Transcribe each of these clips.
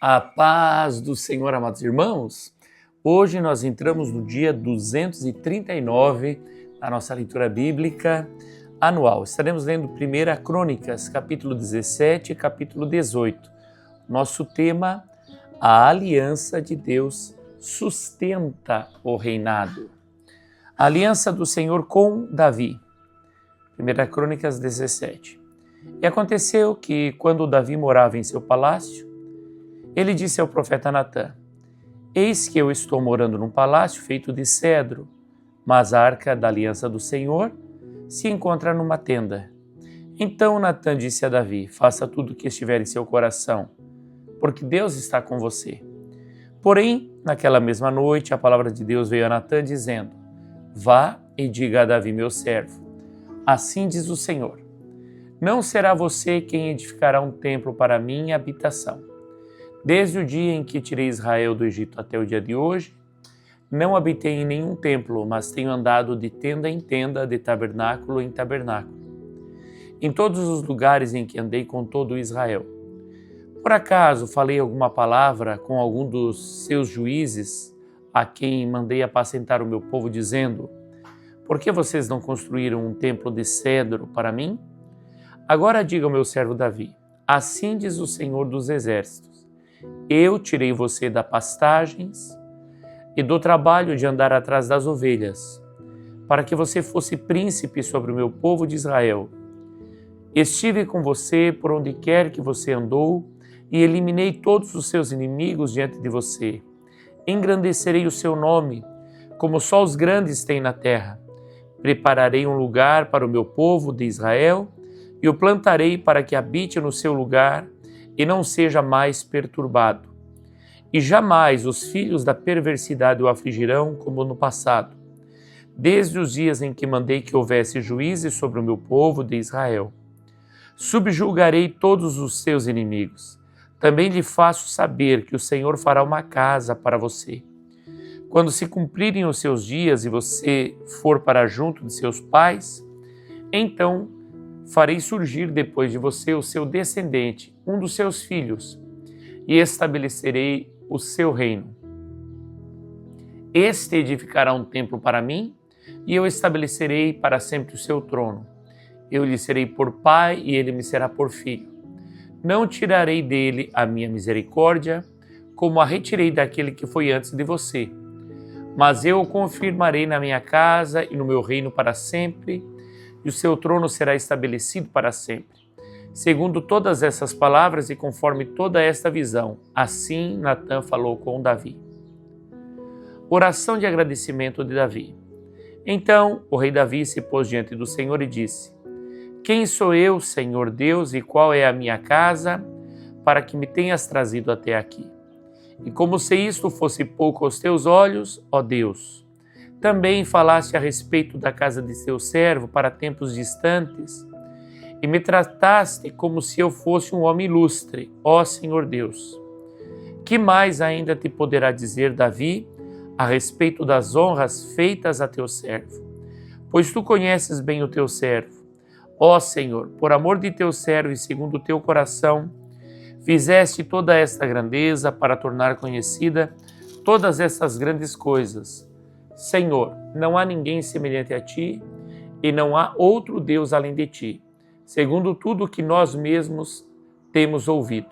A paz do Senhor, amados irmãos. Hoje nós entramos no dia 239 da nossa leitura bíblica anual. Estaremos lendo 1 Crônicas, capítulo 17 e capítulo 18. Nosso tema, a aliança de Deus sustenta o reinado. A aliança do Senhor com Davi. 1 Crônicas 17. E aconteceu que, quando Davi morava em seu palácio, ele disse ao profeta Natã: Eis que eu estou morando num palácio feito de cedro, mas a arca da aliança do Senhor se encontra numa tenda. Então Natã disse a Davi: Faça tudo o que estiver em seu coração, porque Deus está com você. Porém, naquela mesma noite, a palavra de Deus veio a Natã dizendo: Vá e diga a Davi, meu servo: Assim diz o Senhor: Não será você quem edificará um templo para minha habitação. Desde o dia em que tirei Israel do Egito até o dia de hoje, não habitei em nenhum templo, mas tenho andado de tenda em tenda, de tabernáculo em tabernáculo, em todos os lugares em que andei com todo Israel. Por acaso falei alguma palavra com algum dos seus juízes, a quem mandei apacentar o meu povo, dizendo: Por que vocês não construíram um templo de cedro para mim? Agora diga ao meu servo Davi: Assim diz o Senhor dos Exércitos: Eu tirei você das pastagens e do trabalho de andar atrás das ovelhas, para que você fosse príncipe sobre o meu povo de Israel. Estive com você por onde quer que você andou e eliminei todos os seus inimigos diante de você. Engrandecerei o seu nome, como só os grandes têm na terra. Prepararei um lugar para o meu povo de Israel e o plantarei para que habite no seu lugar e não seja mais perturbado. E jamais os filhos da perversidade o afligirão como no passado, desde os dias em que mandei que houvesse juízes sobre o meu povo de Israel. Subjugarei todos os seus inimigos. Também lhe faço saber que o Senhor fará uma casa para você. Quando se cumprirem os seus dias e você for para junto de seus pais, então farei surgir depois de você o seu descendente, um dos seus filhos, e estabelecerei o seu reino. Este edificará um templo para mim, e eu estabelecerei para sempre o seu trono. Eu lhe serei por pai, e ele me será por filho. Não tirarei dele a minha misericórdia, como a retirei daquele que foi antes de você. Mas eu o confirmarei na minha casa e no meu reino para sempre, e o seu trono será estabelecido para sempre. Segundo todas essas palavras e conforme toda esta visão, assim Natã falou com Davi. Oração de agradecimento de Davi. Então o rei Davi se pôs diante do Senhor e disse: Quem sou eu, Senhor Deus, e qual é a minha casa, para que me tenhas trazido até aqui? E como se isto fosse pouco aos teus olhos, ó Deus, também falaste a respeito da casa de teu servo para tempos distantes, e me trataste como se eu fosse um homem ilustre, ó Senhor Deus. Que mais ainda te poderá dizer Davi a respeito das honras feitas a teu servo? Pois tu conheces bem o teu servo. Ó Senhor, por amor de teu servo e segundo o teu coração, fizeste toda esta grandeza para tornar conhecida todas essas grandes coisas. Senhor, não há ninguém semelhante a ti, e não há outro Deus além de ti, segundo tudo o que nós mesmos temos ouvido.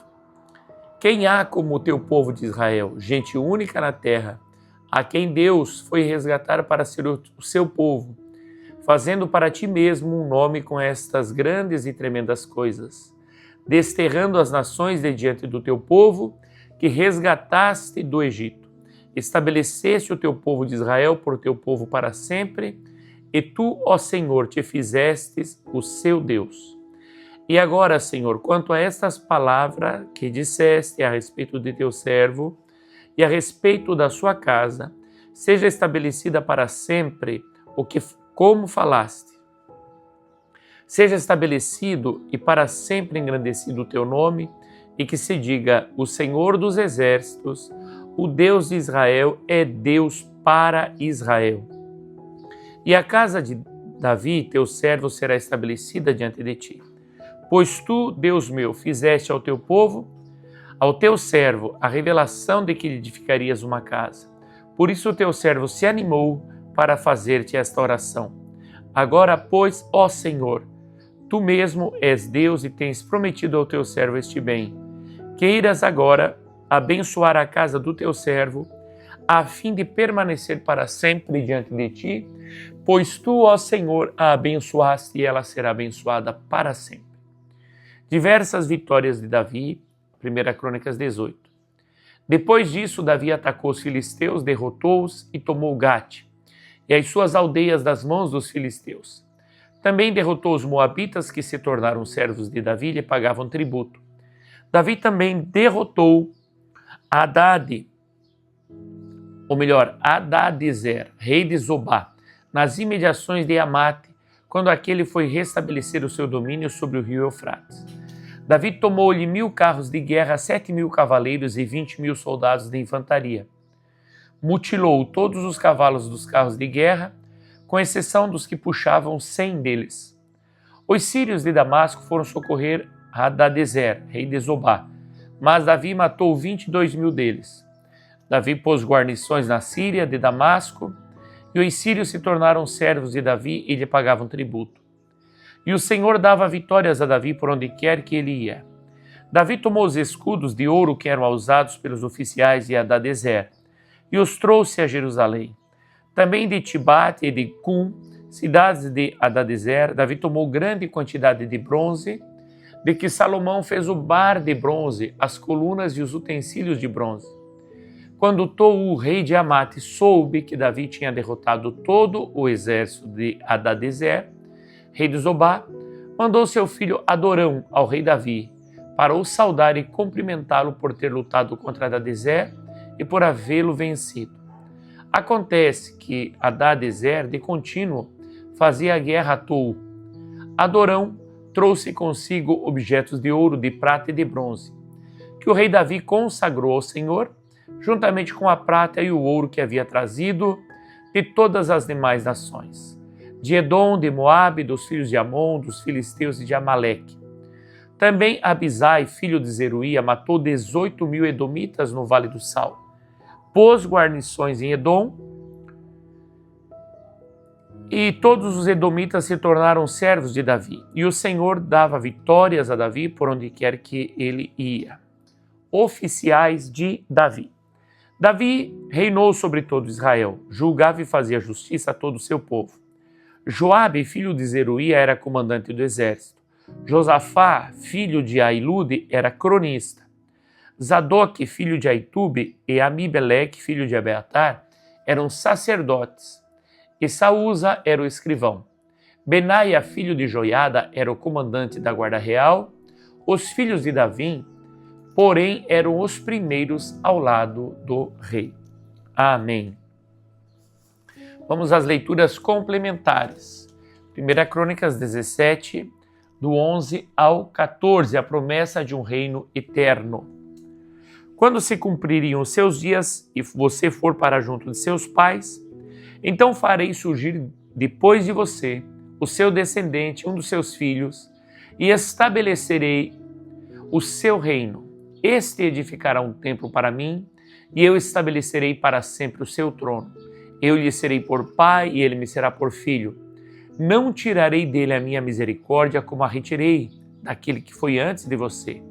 Quem há como o teu povo de Israel, gente única na terra, a quem Deus foi resgatar para ser o seu povo, fazendo para ti mesmo um nome com estas grandes e tremendas coisas, desterrando as nações de diante do teu povo, que resgataste do Egito. Estabeleceste o teu povo de Israel por teu povo para sempre, e tu, ó Senhor, te fizestes o seu Deus. E agora, Senhor, quanto a estas palavras que disseste a respeito de teu servo e a respeito da sua casa, seja estabelecida para sempre como falaste. Seja estabelecido e para sempre engrandecido o teu nome, e que se diga: o Senhor dos Exércitos, o Deus de Israel, é Deus para Israel. E a casa de Davi, teu servo, será estabelecida diante de ti. Pois tu, Deus meu, fizeste ao teu povo ao teu servo a revelação de que lhe edificarias uma casa. Por isso o teu servo se animou para fazer-te esta oração. Agora, pois, ó Senhor, tu mesmo és Deus e tens prometido ao teu servo este bem. Queiras agora abençoar a casa do teu servo, a fim de permanecer para sempre diante de ti, pois tu, ó Senhor, a abençoaste e ela será abençoada para sempre. Diversas vitórias de Davi, 1 Crônicas 18. Depois disso, Davi atacou os filisteus, derrotou-os e tomou Gate e as suas aldeias das mãos dos filisteus. Também derrotou os moabitas, que se tornaram servos de Davi e lhe pagavam tributo. Davi também derrotou Hadadezer, rei de Zobá, nas imediações de Amate, quando aquele foi restabelecer o seu domínio sobre o rio Eufrates. Davi tomou-lhe 1000 carros de guerra, 7.000 cavaleiros e 20.000 soldados de infantaria. Mutilou todos os cavalos dos carros de guerra, com exceção dos que puxavam 100 deles. Os sírios de Damasco foram socorrer Hadadezer, rei de Zobá, mas Davi matou 22.000 deles. Davi pôs guarnições na Síria de Damasco, e os sírios se tornaram servos de Davi e lhe pagavam tributo. E o Senhor dava vitórias a Davi por onde quer que ele ia. Davi tomou os escudos de ouro que eram usados pelos oficiais de Hadadezer e os trouxe a Jerusalém. Também de Tibate e de Cum, cidades de Hadadezer, Davi tomou grande quantidade de bronze, de que Salomão fez o bar de bronze, as colunas e os utensílios de bronze. Quando Tou, rei de Amate, soube que Davi tinha derrotado todo o exército de Hadadezer, rei de Zobá, mandou seu filho Adorão ao rei Davi, para o saudar e cumprimentá-lo por ter lutado contra Hadadezer e por havê-lo vencido. Acontece que Hadadezer, de contínuo, fazia a guerra a Tou. Adorão trouxe consigo objetos de ouro, de prata e de bronze, que o rei Davi consagrou ao Senhor, juntamente com a prata e o ouro que havia trazido de todas as demais nações, de Edom, de Moabe, dos filhos de Amon, dos filisteus e de Amaleque. Também Abisai, filho de Zeruía, matou 18.000 edomitas no Vale do Sal. Pôs guarnições em Edom, e todos os edomitas se tornaram servos de Davi. E o Senhor dava vitórias a Davi por onde quer que ele ia. Oficiais de Davi. Davi reinou sobre todo Israel, julgava e fazia justiça a todo o seu povo. Joabe, filho de Zeruía, era comandante do exército. Josafá, filho de Ailude, era cronista. Zadok, filho de Aitube, e Amibeleque, filho de Abeatar, eram sacerdotes. E Saúza era o escrivão. Benaia, filho de Joiada, era o comandante da guarda real. Os filhos de Davi, porém, eram os primeiros ao lado do rei. Amém. Vamos às leituras complementares. 1 Crônicas 17, do 11 ao 14, a promessa de um reino eterno. Quando se cumprirem os seus dias e você for para junto de seus pais, então farei surgir depois de você o seu descendente, um dos seus filhos, e estabelecerei o seu reino. Este edificará um templo para mim, e eu estabelecerei para sempre o seu trono. Eu lhe serei por pai, e ele me será por filho. Não tirarei dele a minha misericórdia, como a retirei daquele que foi antes de você.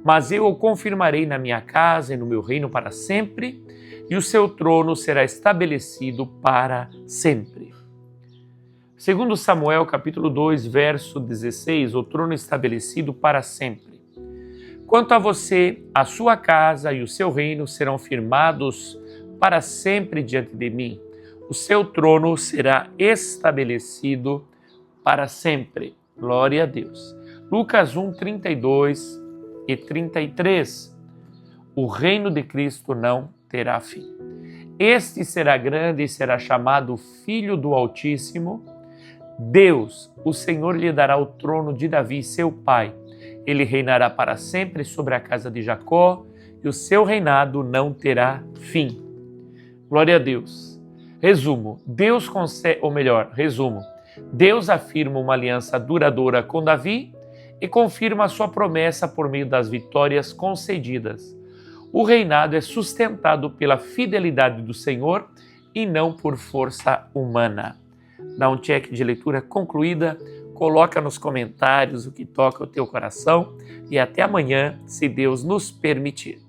Mas eu o confirmarei na minha casa e no meu reino para sempre, e o seu trono será estabelecido para sempre. Segundo Samuel, capítulo 2, verso 16, o trono estabelecido para sempre. Quanto a você, a sua casa e o seu reino serão firmados para sempre diante de mim. O seu trono será estabelecido para sempre. Glória a Deus. Lucas 1, 32 e 33. O reino de Cristo não terá fim. Este será grande e será chamado Filho do Altíssimo. Deus, o Senhor, lhe dará o trono de Davi, seu pai. Ele reinará para sempre sobre a casa de Jacó, e o seu reinado não terá fim. Glória a Deus. Resumo, Deus afirma uma aliança duradoura com Davi e confirma a sua promessa por meio das vitórias concedidas. O reinado é sustentado pela fidelidade do Senhor e não por força humana. Dá um check de leitura concluída, coloca nos comentários o que toca o teu coração e até amanhã, se Deus nos permitir.